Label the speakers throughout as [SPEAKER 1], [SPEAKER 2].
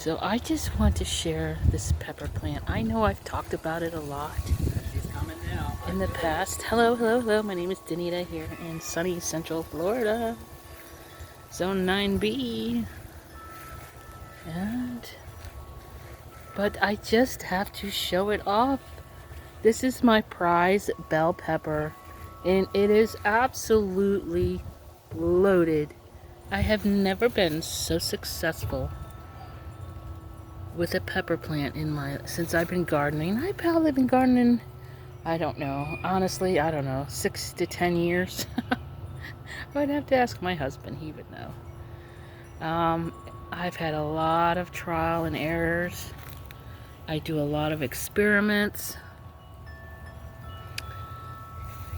[SPEAKER 1] So I just want to share this pepper plant. I know I've talked about it a lot
[SPEAKER 2] She's coming now.
[SPEAKER 1] in the past. Hello, hello, hello. My name is Danita here in sunny Central Florida, Zone 9B. But I just have to show it off. This is my prize bell pepper, and it is absolutely loaded. I have never been so successful with a pepper plant since I've been gardening. I've probably been gardening, I don't know, honestly, I don't know, 6 to 10 years. I'd have to ask my husband, he would know. I've had a lot of trial and errors. I do a lot of experiments.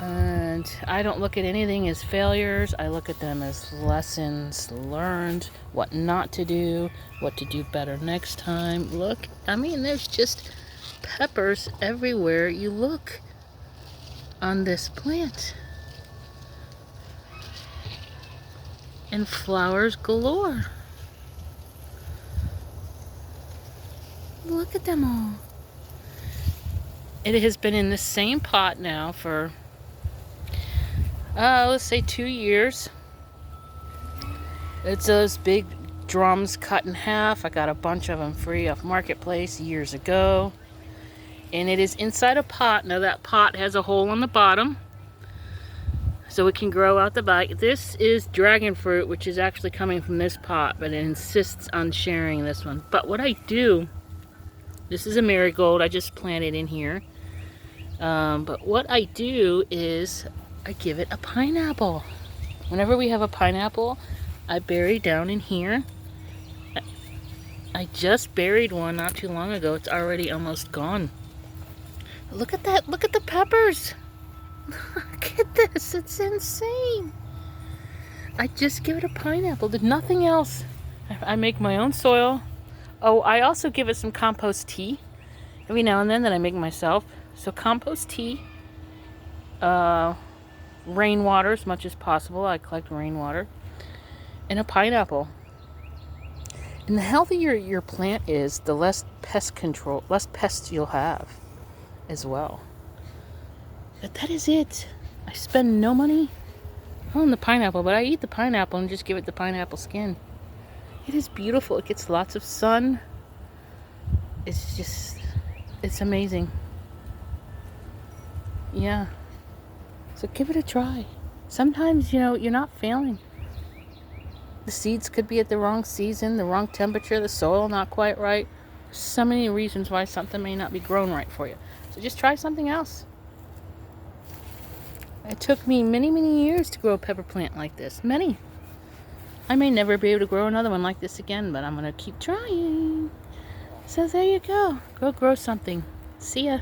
[SPEAKER 1] And I don't look at anything as failures. I look at them as lessons learned, what not to do, what to do better next time. Look, I mean, there's just peppers everywhere you look on this plant. And flowers galore. Look at them all. It has been in the same pot now for let's say 2 years. It's those big drums cut in half. I got a bunch of them free off Marketplace years ago. And it is inside a pot. Now that pot has a hole on the bottom, so it can grow out the back. This is dragon fruit, which is actually coming from this pot, but it insists on sharing this one. But what I do, this is a marigold I just planted in here. But what I do is I give it a pineapple. Whenever we have a pineapple, I bury down in here. I just buried one not too long ago. It's already almost gone. Look at that. Look at the peppers. Look at this. It's insane. I just give it a pineapple. There's nothing else. I make my own soil. Oh, I also give it some compost tea every now and then that I make myself. So compost tea, rainwater as much as possible. I collect rainwater, and a pineapple. And the healthier your plant is, the less pests you'll have as well. But that is it. I spend no money on the pineapple, but I eat the pineapple and just give it the pineapple skin. It is beautiful. It gets lots of sun. It's amazing. Yeah. So give it a try. Sometimes, you're not failing. The seeds could be at the wrong season, the wrong temperature, the soil not quite right. So many reasons why something may not be grown right for you. So just try something else. It took me many, many years to grow a pepper plant like this. Many. I may never be able to grow another one like this again, but I'm going to keep trying. So there you go. Go grow something. See ya.